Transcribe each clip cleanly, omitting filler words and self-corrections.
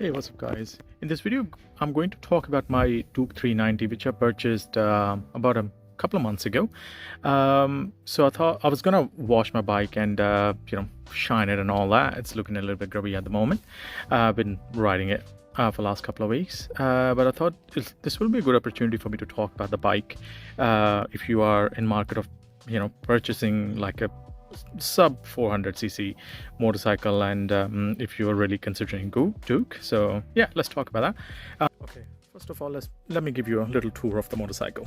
Hey, what's up guys? In this video I'm going to talk about my Duke 390 which I purchased about a couple of months ago. So I thought I was gonna wash my bike and shine it and all that. It's looking a little bit grubby at the moment. I've been riding it for the last couple of weeks, but I thought this will be a good opportunity for me to talk about the bike. If you are in market of purchasing like a sub 400cc motorcycle, and if you are really considering Duke. So yeah, let's talk about that. Okay, first of all, let me give you a little tour of the motorcycle.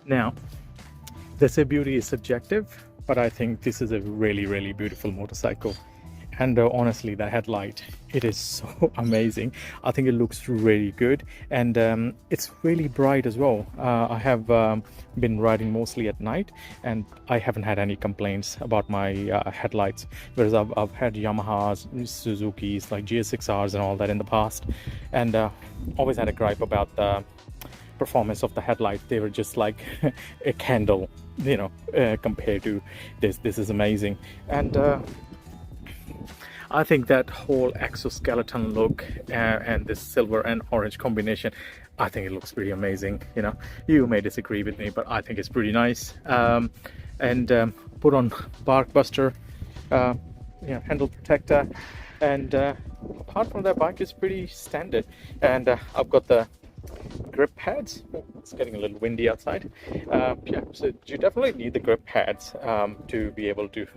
Now, they say beauty is subjective, but I think this is a really beautiful motorcycle. And honestly, the headlight, it is so amazing. I think it looks really good, and it's really bright as well. I have been riding mostly at night, and I haven't had any complaints about my headlights, whereas I've had Yamahas, Suzuki's like GS6Rs and all that in the past, and always had a gripe about the performance of the headlight. They were just like a candle, compared to this. This is amazing. And I think that whole exoskeleton look and this silver and orange combination, I think it looks pretty amazing. You may disagree with me, but I think it's pretty nice. And put on bark buster, handle protector, and apart from that, bike is pretty standard. And I've got the grip pads. It's getting a little windy outside. So you definitely need the grip pads to be able to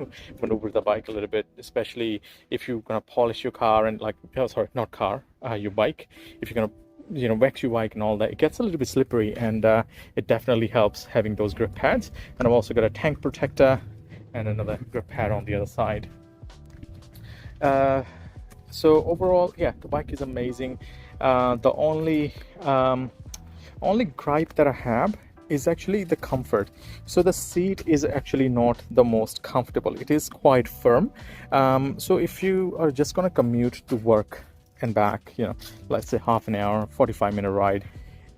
maneuver the bike a little bit, especially if you're gonna polish your car and your bike. If you're gonna wax your bike and all that, it gets a little bit slippery, and it definitely helps having those grip pads. And I've also got a tank protector and another grip pad on the other side. So overall, yeah, the bike is amazing. The only gripe that I have is actually the comfort. So the seat is actually not the most comfortable. It is quite firm. So if you are just going to commute to work and back, let's say half an hour, 45-minute ride,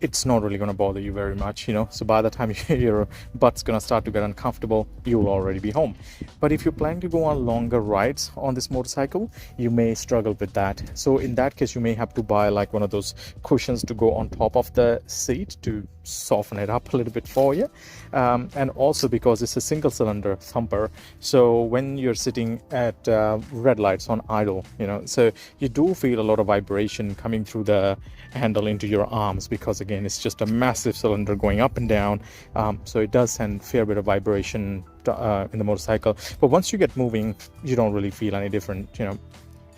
it's not really going to bother you very much, so by the time your butt's going to start to get uncomfortable, you'll already be home. But if you're planning to go on longer rides on this motorcycle, you may struggle with that. So in that case, you may have to buy like one of those cushions to go on top of the seat to soften it up a little bit for you. And also because it's a single cylinder thumper, so when you're sitting at red lights on idle, so you do feel a lot of vibration coming through the handle into your arms, because again, it's just a massive cylinder going up and down. So it does send a fair bit of vibration in the motorcycle, but once you get moving, you don't really feel any different.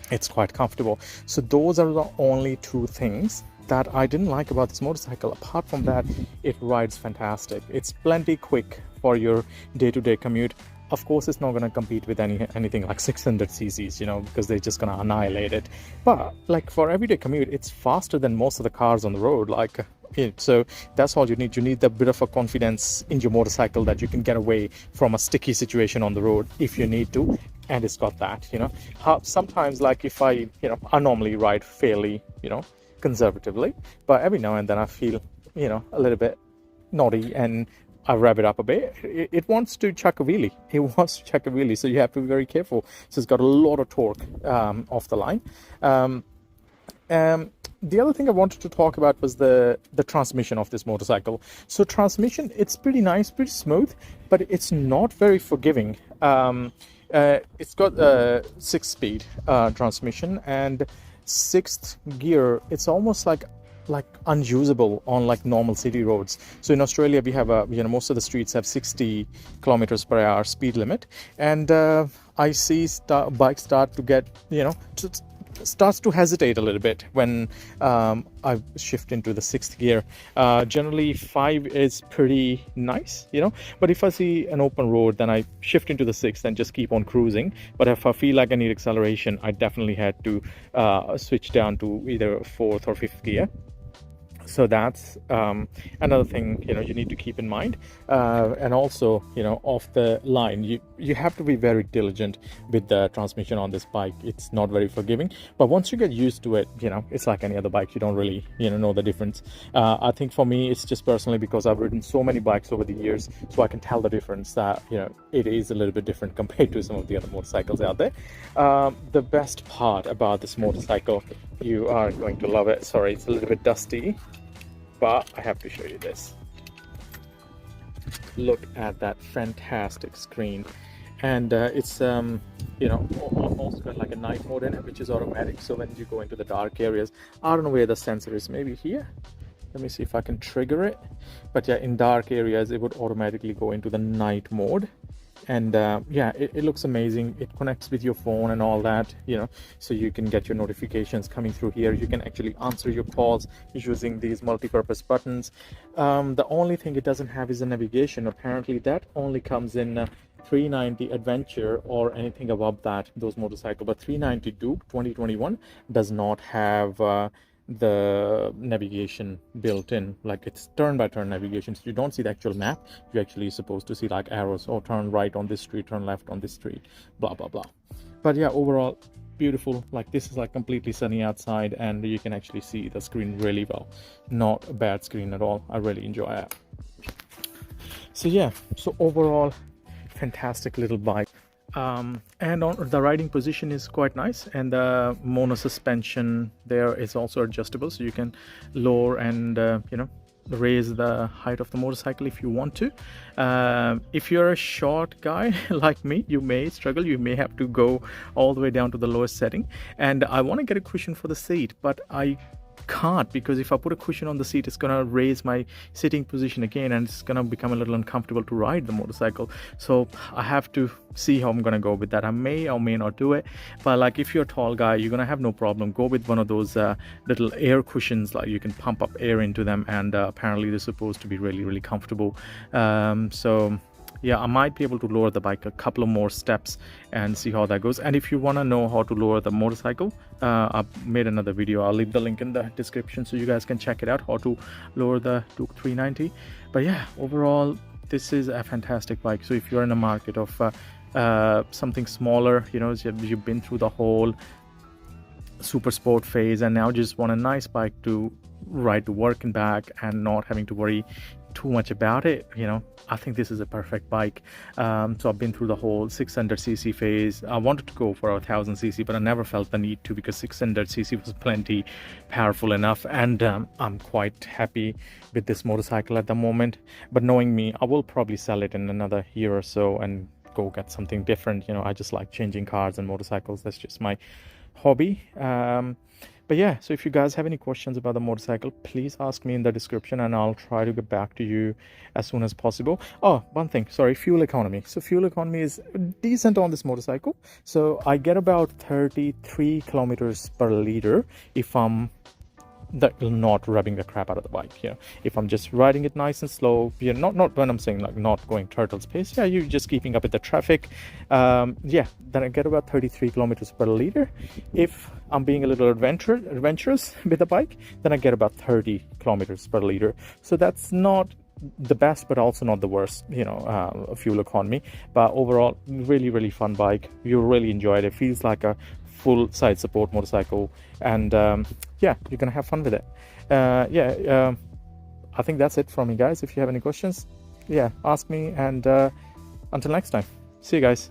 It's quite comfortable. So those are the only two things that I didn't like about this motorcycle. Apart from that, it rides fantastic. It's plenty quick for your day-to-day commute. Of course, it's not going to compete with anything like 600 cc's, because they're just going to annihilate it. But like for everyday commute, it's faster than most of the cars on the road. So that's all you need. You need a bit of a confidence in your motorcycle that you can get away from a sticky situation on the road if you need to. And it's got that, sometimes, like if I normally ride fairly, conservatively, but every now and then I feel, a little bit naughty and I rev it up a bit. It wants to chuck a wheelie. So you have to be very careful. So it's got a lot of torque off the line. The other thing I wanted to talk about was the transmission of this motorcycle. So transmission, it's pretty nice, pretty smooth, but it's not very forgiving. It's got a 6-speed transmission, and 6th gear, it's almost like unusable on like normal city roads. So in Australia, we have most of the streets have 60 kilometers per hour speed limit, and I see bikes start to get starts to hesitate a little bit when I shift into the 6th gear. Generally 5 is pretty nice, but if I see an open road, then I shift into the 6th and just keep on cruising. But if I feel like I need acceleration, I definitely had to switch down to either 4th or 5th gear. So that's another thing, you need to keep in mind. And also, off the line, you have to be very diligent with the transmission on this bike. It's not very forgiving, but once you get used to it, it's like any other bike. You don't really know the difference. I think for me, it's just personally because I've ridden so many bikes over the years, so I can tell the difference that it is a little bit different compared to some of the other motorcycles out there. The best part about this motorcycle, you are going to love it. Sorry, it's a little bit dusty, but I have to show you this. Look at that fantastic screen. And it's almost got like a night mode in it, which is automatic. So when you go into the dark areas, I don't know where the sensor is, maybe here. Let me see if I can trigger it. But yeah, in dark areas it would automatically go into the night mode. And yeah, it looks amazing. It connects with your phone and all that, so you can get your notifications coming through here. You can actually answer your calls using these multi-purpose buttons. The only thing it doesn't have is a navigation. Apparently that only comes in 390 Adventure or anything above that, those motorcycles. But 390 Duke 2021 does not have the navigation built in. Like, it's turn-by-turn navigation, so you don't see the actual map. You're actually supposed to see like arrows, or turn right on this street, turn left on this street, blah blah blah. But yeah, overall beautiful. Like, this is like completely sunny outside and you can actually see the screen really well. Not a bad screen at all. I really enjoy it. So yeah, so overall fantastic little bike. And on the riding position is quite nice, and the mono suspension there is also adjustable, so you can lower and raise the height of the motorcycle if you want to. If you're a short guy like me, you may struggle. You may have to go all the way down to the lowest setting, and I want to get a cushion for the seat, but I can't, because if I put a cushion on the seat, it's gonna raise my sitting position again, and it's gonna become a little uncomfortable to ride the motorcycle. So I have to see how I'm gonna go with that. I may or may not do it, but like, if you're a tall guy, you're gonna have no problem. Go with one of those little air cushions. Like, you can pump up air into them, and apparently they're supposed to be really, really comfortable. So yeah, I might be able to lower the bike a couple of more steps and see how that goes. And if you want to know how to lower the motorcycle, I've made another video. I'll leave the link in the description so you guys can check it out, how to lower the Duke 390. But yeah, overall this is a fantastic bike. So if you're in a market of something smaller, you've been through the whole super sport phase and now just want a nice bike to ride to work and back and not having to worry too much about it, I think this is a perfect bike. So I've been through the whole 600cc phase. I wanted to go for 1000cc, but I never felt the need to, because 600cc was plenty powerful enough, and I'm quite happy with this motorcycle at the moment. But knowing me, I will probably sell it in another year or so and go get something different. I just like changing cars and motorcycles. That's just my hobby. But yeah, so if you guys have any questions about the motorcycle, please ask me in the description and I'll try to get back to you as soon as possible. Oh, one thing, sorry, fuel economy. So fuel economy is decent on this motorcycle. So I get about 33 kilometers per liter if I'm not rubbing the crap out of the bike. If I'm just riding it nice and slow, not when I'm saying like not going turtle pace, you're just keeping up with the traffic, then I get about 33 kilometers per liter. If I'm being a little adventurous with the bike, then I get about 30 kilometers per liter. So that's not the best, but also not the worst, fuel economy. But overall, really, really fun bike. You'll really enjoy it. It feels like a full side support motorcycle, and you're gonna have fun with it. I think that's it from me, guys. If you have any questions, ask me, and until next time, see you guys.